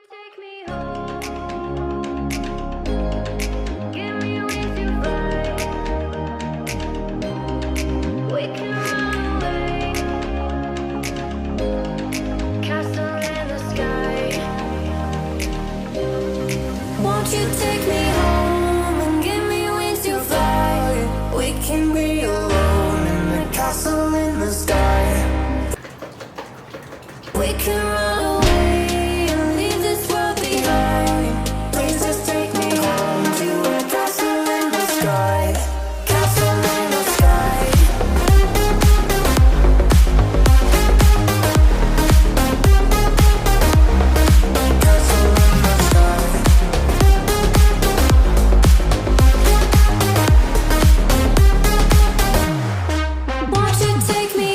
take me home? Give me wings to fly. We can run away. Castle in the sky. Won't you take me home and give me wings to fly? We can be alone in the castle in the sky. We can run away and leave this world behind. Please just take me home to a castle in the sky. Castle in the sky. Castle in the sky. Won't you take me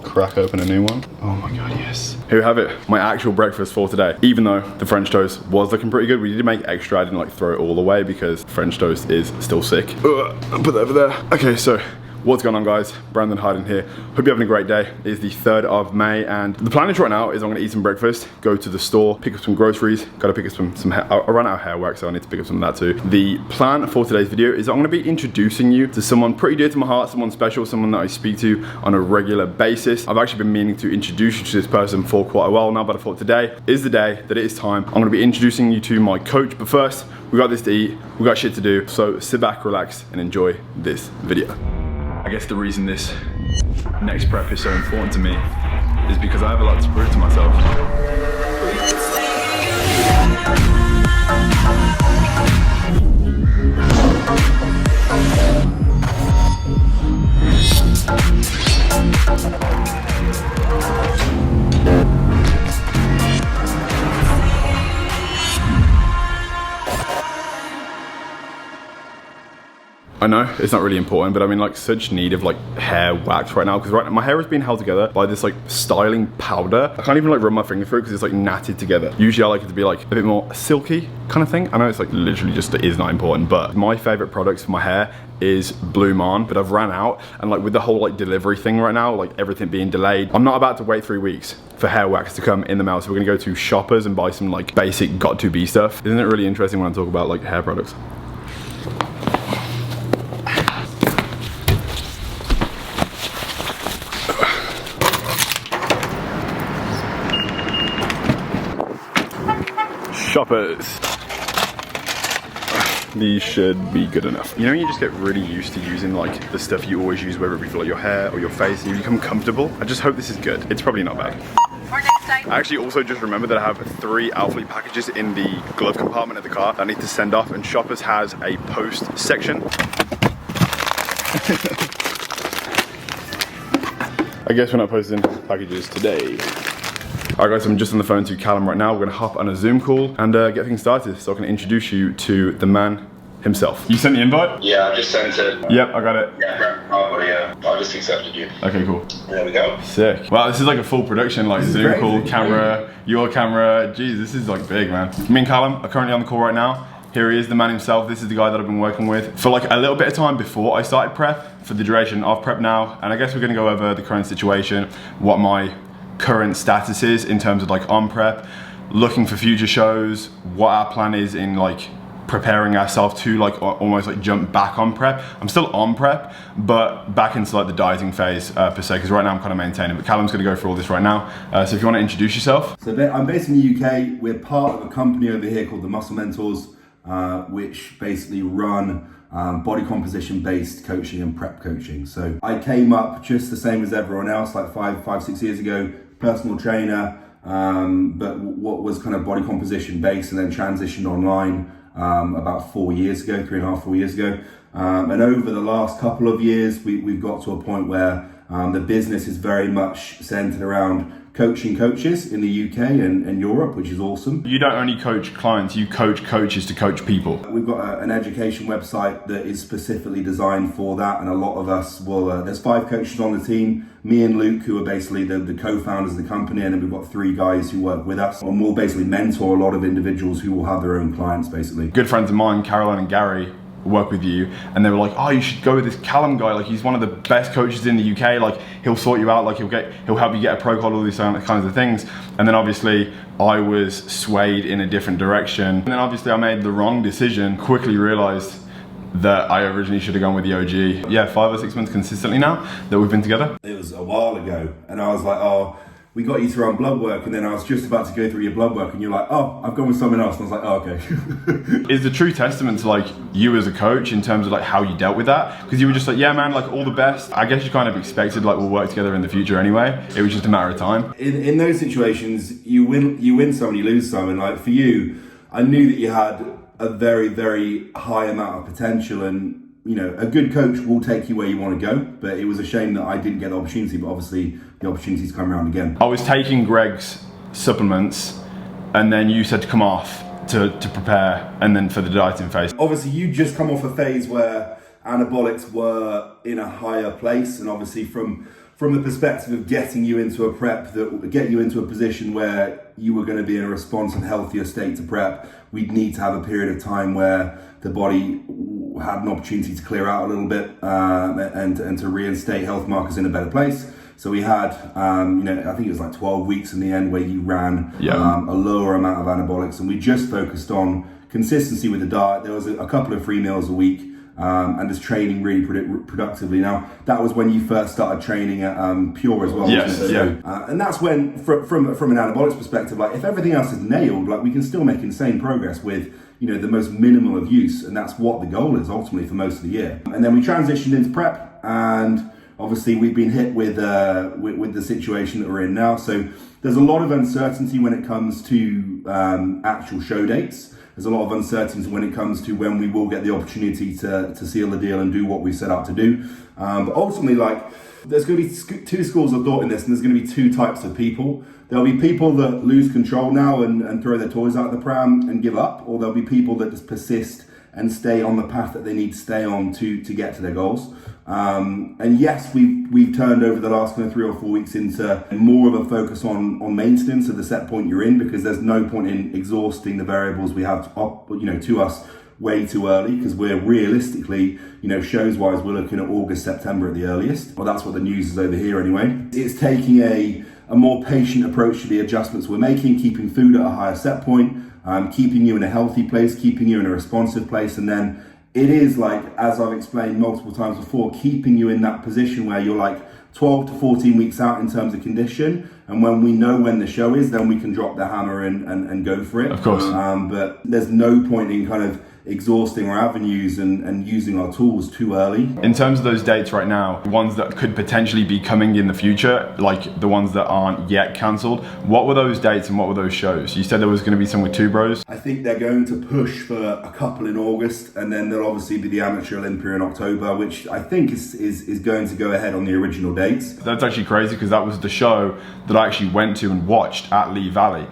crack open a new one. Oh my god, yes. Here we have it, my actual breakfast for today. Even though the French toast was looking pretty good, we did make extra. I didn't like throw it all away because French toast is still sick. I'll put that over there. Okay, so what's going on, guys? Brandon Harden here. Hope you're having a great day. It is the 3rd of May, and the plan is right now is I'm gonna eat some breakfast, go to the store, pick up some groceries, gotta pick up some hair. I ran out of hair wax, so I need to pick up some of that too. The plan for today's video is I'm gonna be introducing you to someone pretty dear to my heart, someone special, someone that I speak to on a regular basis. I've actually been meaning to introduce you to this person for quite a while now, but I thought today is the day that it is time. I'm gonna be introducing you to my coach, but first, we got this to eat, we got shit to do, so sit back, relax, and enjoy this video. I guess the reason this next prep is so important to me is because I have a lot to prove to myself. I know it's not really important, but I'm in like such need of like hair wax right now because right now my hair is being held together by this like styling powder. I can't even like run my finger through it because it's like knotted together. Usually I like it to be like a bit more silky kind of thing. I know it's like literally just it is not important, but my favorite products for my hair is Blue Marn, but I've ran out, and like with the whole like delivery thing right now, like everything being delayed, I'm not about to wait 3 weeks for hair wax to come in the mail. So we're gonna go to Shoppers and buy some like basic got-to-be stuff. Isn't it really interesting when I talk about like hair products? Shoppers. These should be good enough. You know, you just get really used to using like the stuff you always use, whether it be for like your hair or your face, and you become comfortable. I just hope this is good. It's probably not bad. I actually also just remembered that I have 3 Alphalete packages in the glove compartment of the car that I need to send off, and Shoppers has a post section. I guess we're not posting packages today. Alright guys, I'm just on the phone to Callum right now. We're gonna hop on a Zoom call and get things started so I can introduce you to the man himself. You sent the invite? Yeah, I just sent it. Yep, I got it. Yeah, I just accepted you. Okay, cool. There we go. Sick. Wow, this is like a full production, like Zoom call, camera, your camera. Jeez, this is like big, man. Me and Callum are currently on the call right now. Here he is, the man himself. This is the guy that I've been working with for like a little bit of time before I started prep, for the duration of prep now. And I guess we're gonna go over the current situation, what my current status is in terms of like on prep, looking for future shows, what our plan is in like preparing ourselves to like almost like jump back on prep. I'm still on prep, but back into like the dieting phase per se, because right now I'm kind of maintaining, but Callum's gonna go through all this right now. So if you wanna introduce yourself. So I'm based in the UK. We're part of a company over here called the Muscle Mentors, which basically run body composition based coaching and prep coaching. So I came up just the same as everyone else, like 6 years ago, personal trainer, but what was kind of body composition based, and then transitioned online about 4 years ago, 3.5, 4 years ago. And over the last couple of years, we've got to a point where the business is very much centered around coaching coaches in the UK and Europe, which is awesome. You don't only coach clients, you coach coaches to coach people. We've got an education website that is specifically designed for that, and a lot of us will, there's 5 coaches on the team, me and Luke, who are basically the co-founders of the company, and then we've got 3 guys who work with us, and we'll basically mentor a lot of individuals who will have their own clients, basically. Good friends of mine, Caroline and Gary, work with you, and they were like, oh, you should go with this Callum guy, like he's one of the best coaches in the UK, like he'll sort you out, like he'll help you get a pro card, all these kinds of things. And then obviously I was swayed in a different direction, and then obviously I made the wrong decision, quickly realized that I originally should have gone with the OG. Yeah, 5 or 6 months consistently now that we've been together. It was a while ago, and I was like, oh, we got you to run blood work, and then I was just about to go through your blood work, and you're like, oh, I've gone with someone else, and I was like, oh, okay. Is the true testament to like you as a coach in terms of like how you dealt with that? Because you were just like, yeah man, like all the best. I guess you kind of expected like we'll work together in the future anyway. It was just a matter of time. In those situations, you win some, you lose some, and like for you, I knew that you had a very, very high amount of potential, and you know, a good coach will take you where you want to go, but it was a shame that I didn't get the opportunity, but obviously the opportunity's come around again. I was taking Greg's supplements, and then you said to come off to prepare, and then for the dieting phase. Obviously you just come off a phase where anabolics were in a higher place, and obviously from the perspective of getting you into a prep, that would get you into a position where you were going to be in a responsive, healthier state to prep, we'd need to have a period of time where the body had an opportunity to clear out a little bit and to reinstate health markers in a better place. So we had, I think it was like 12 weeks in the end where you ran a lower amount of anabolics, and we just focused on consistency with the diet. There was a couple of free meals a week, and just training really productively. Now, that was when you first started training at Pure as well. Yes, wasn't it? yeah. And that's when, from an anabolics perspective, like if everything else is nailed, like we can still make insane progress with, you know, the most minimal of use, and that's what the goal is ultimately for most of the year. And then we transitioned into prep, and obviously we've been hit with the situation that we're in now. So there's a lot of uncertainty when it comes to actual show dates. There's a lot of uncertainty when it comes to when we will get the opportunity to seal the deal and do what we set out to do. But ultimately, like, there's going to be 2 schools of thought in this, and there's going to be 2 types of people. There'll be people that lose control now and throw their toys out the pram and give up, or there'll be people that just persist and stay on the path that they need to stay on to get to their goals. And yes, we've turned over the last kind of 3 or 4 weeks into more of a focus on maintenance of the set point you're in, because there's no point in exhausting the variables we have to us way too early, because we're realistically, shows wise, we're looking at August, September at the earliest. Well, that's what the news is over here anyway. It's taking a more patient approach to the adjustments we're making, keeping food at a higher set point, keeping you in a healthy place, keeping you in a responsive place, and then it is like, as I've explained multiple times before, keeping you in that position where you're like 12 to 14 weeks out in terms of condition, and when we know when the show is, then we can drop the hammer and go for it. Of course. But there's no point in kind of exhausting our avenues and using our tools too early. In terms of those dates right now, ones that could potentially be coming in the future, like the ones that aren't yet cancelled, what were those dates and what were those shows? You said there was going to be some with Two Bros. I think they're going to push for a couple in August, and then there'll obviously be the Amateur Olympia in October, which I think is going to go ahead on the original dates. That's actually crazy, because that was the show that I actually went to and watched at Lee Valley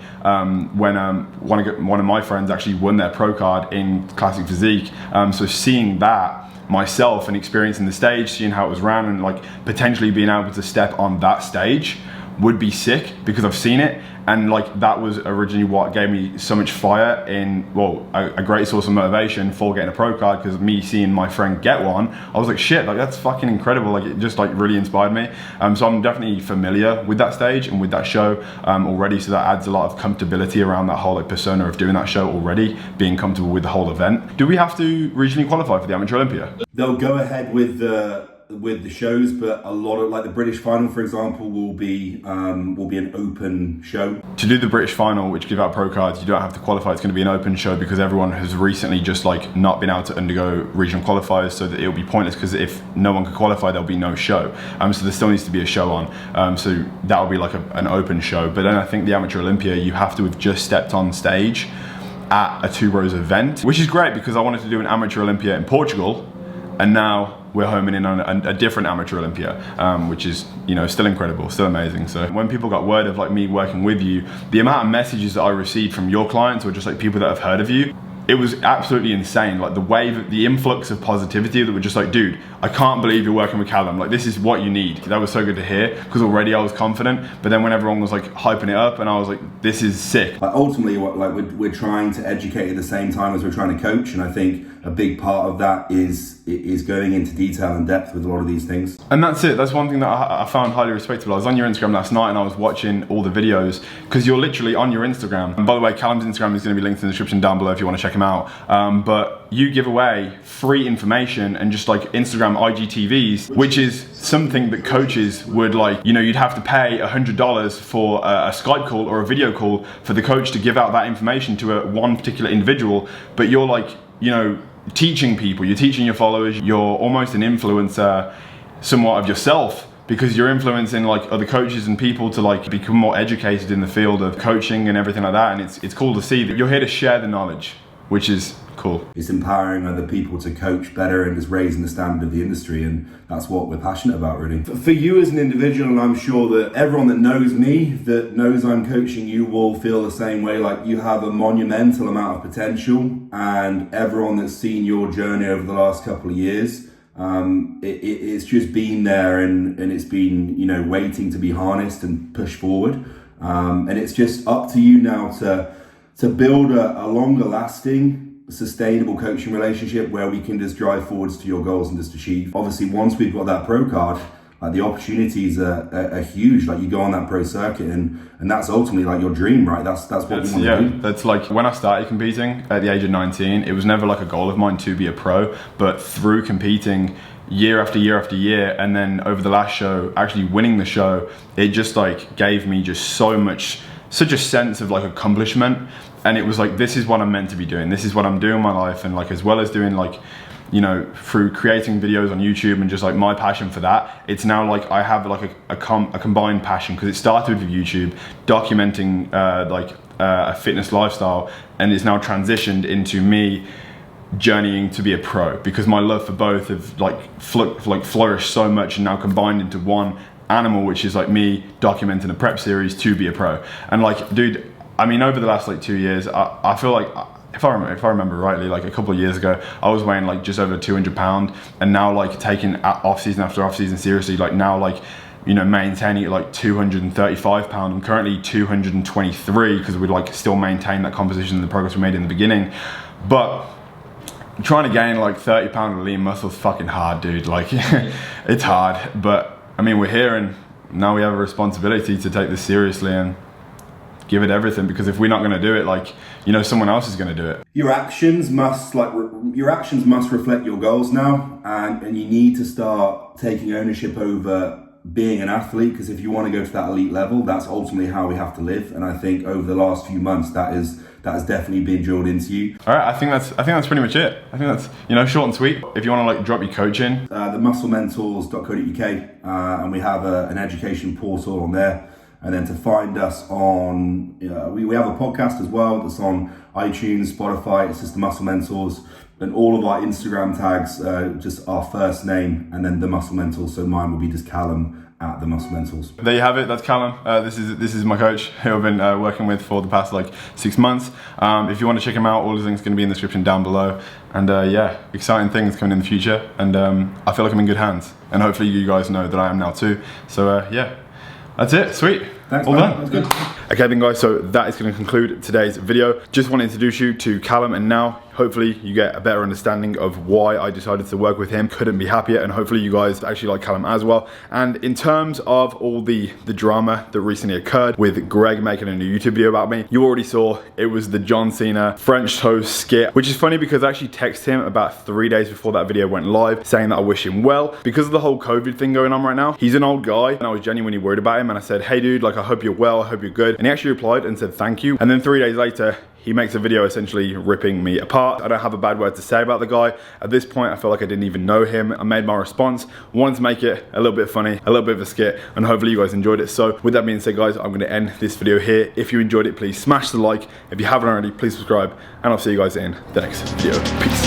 when one of my friends actually won their pro card in Classic Physique. So seeing that myself and experiencing the stage, seeing how it was ran, and like potentially being able to step on that stage would be sick, because I've seen it, and like that was originally what gave me so much fire in, well, a great source of motivation for getting a pro card, because me seeing my friend get one, I was like, shit, like that's fucking incredible. Like it just like really inspired me. So I'm definitely familiar with that stage and with that show already, so that adds a lot of comfortability around that whole like persona of doing that show already, being comfortable with the whole event. Do we have to regionally qualify for the Amateur Olympia? They'll go ahead with the with the shows, but a lot of, like the British final, for example, will be an open show. To do the British final, which give out pro cards, you don't have to qualify. It's going to be an open show because everyone has recently just like not been able to undergo regional qualifiers, so that it'll be pointless because if no one can qualify, there'll be no show. So there still needs to be a show on. So that will be like an open show. But then I think the Amateur Olympia, you have to have just stepped on stage at a Two Bros event, which is great because I wanted to do an Amateur Olympia in Portugal, and now we're homing in on a different Amateur Olympia, which is, you know, still incredible, still amazing. So when people got word of like me working with you, the amount of messages that I received from your clients or just like people that have heard of you, it was absolutely insane. Like the wave, the influx of positivity that were just like, dude, I can't believe you're working with Callum. Like this is what you need. That was so good to hear because already I was confident. But then when everyone was like hyping it up and I was like, this is sick. Like ultimately, we're trying to educate at the same time as we're trying to coach, and I think a big part of that is going into detail and depth with a lot of these things. And that's it. That's one thing that I found highly respectable. I was on your Instagram last night and I was watching all the videos because you're literally on your Instagram. And by the way, Callum's Instagram is going to be linked in the description down below if you want to check him out. But you give away free information and just like Instagram IGTVs, which is something that coaches would like, you know, you'd have to pay $100 for a Skype call or a video call for the coach to give out that information to one particular individual. But you're like, you know, teaching people, you're teaching your followers, you're almost an influencer somewhat of yourself because you're influencing like other coaches and people to like become more educated in the field of coaching and everything like that. And it's cool to see that you're here to share the knowledge, which is cool. It's empowering other people to coach better and just raising the standard of the industry, and that's what we're passionate about, really. For you as an individual, and I'm sure that everyone that knows me, that knows I'm coaching you, will feel the same way. Like you have a monumental amount of potential, and everyone that's seen your journey over the last couple of years, it's just been there and it's been, you know, waiting to be harnessed and pushed forward. And it's just up to you now to build a longer lasting, sustainable coaching relationship where we can just drive forwards to your goals and just achieve. Obviously, once we've got that pro card, like the opportunities are huge. Like you go on that pro circuit and that's ultimately like your dream, right? That's what you want to do. That's like when I started competing at the age of 19, it was never like a goal of mine to be a pro, but through competing year after year after year, and then over the last show, actually winning the show, it just like gave me just such a sense of like accomplishment. And it was like, this is what I'm meant to be doing. This is what I'm doing in my life. And like, as well as doing like, you know, through creating videos on YouTube and just like my passion for that, it's now like I have like a combined passion, because it started with YouTube, documenting a fitness lifestyle, and it's now transitioned into me journeying to be a pro, because my love for both have like flourished so much and now combined into one animal, which is like me documenting a prep series to be a pro. And like, dude, I mean, over the last like 2 years, I feel like, if I remember rightly, like a couple of years ago, I was weighing like just over 200 pounds, and now like taking off season after off season seriously, like now like, you know, maintaining it like 235 pounds. I'm currently 223 because we like still maintain that composition and the progress we made in the beginning. But trying to gain like 30 pounds of lean muscle is fucking hard, dude. Like it's hard, but I mean, we're here and now we have a responsibility to take this seriously and give it everything, because if we're not going to do it, like, you know, someone else is going to do it. Your actions must reflect your goals now, and you need to start taking ownership over being an athlete, because if you want to go to that elite level, that's ultimately how we have to live. And I think over the last few months, that has definitely been drilled into you. All right, I think that's pretty much it. I think that's, you know, short and sweet. If you want to like drop your coaching, themusclementors.co.uk, and we have an education portal on there. And then to find us on, we have a podcast as well that's on iTunes, Spotify. It's just The Muscle Mentors. And all of our Instagram tags, just our first name and then The Muscle Mentors. So mine will be just Callum at The Muscle Mentors. There you have it. That's Callum. This is my coach who I've been working with for the past like 6 months. If you want to check him out, all his links are going to be in the description down below. And yeah, exciting things coming in the future. And I feel like I'm in good hands. And hopefully you guys know that I am now too. So yeah. That's it. Sweet. Thanks, All man. done. That's good. Okay then guys, so that is going to conclude today's video. Just want to introduce you to Callum, and now hopefully you get a better understanding of why I decided to work with him. Couldn't be happier, and hopefully you guys actually like Callum as well. And in terms of all the drama that recently occurred with Greg making a new YouTube video about me, you already saw it was the John Cena French toast skit, which is funny because I actually texted him about 3 days before that video went live saying that I wish him well. Because of the whole COVID thing going on right now, he's an old guy and I was genuinely worried about him, and I said, hey dude, like I hope you're well, I hope you're good. And he actually replied and said thank you. And then 3 days later, he makes a video essentially ripping me apart. I don't have a bad word to say about the guy. At this point, I feel like I didn't even know him. I made my response, wanted to make it a little bit funny, a little bit of a skit, and hopefully you guys enjoyed it. So with that being said, guys, I'm gonna end this video here. If you enjoyed it, please smash the like. If you haven't already, please subscribe, and I'll see you guys in the next video. Peace.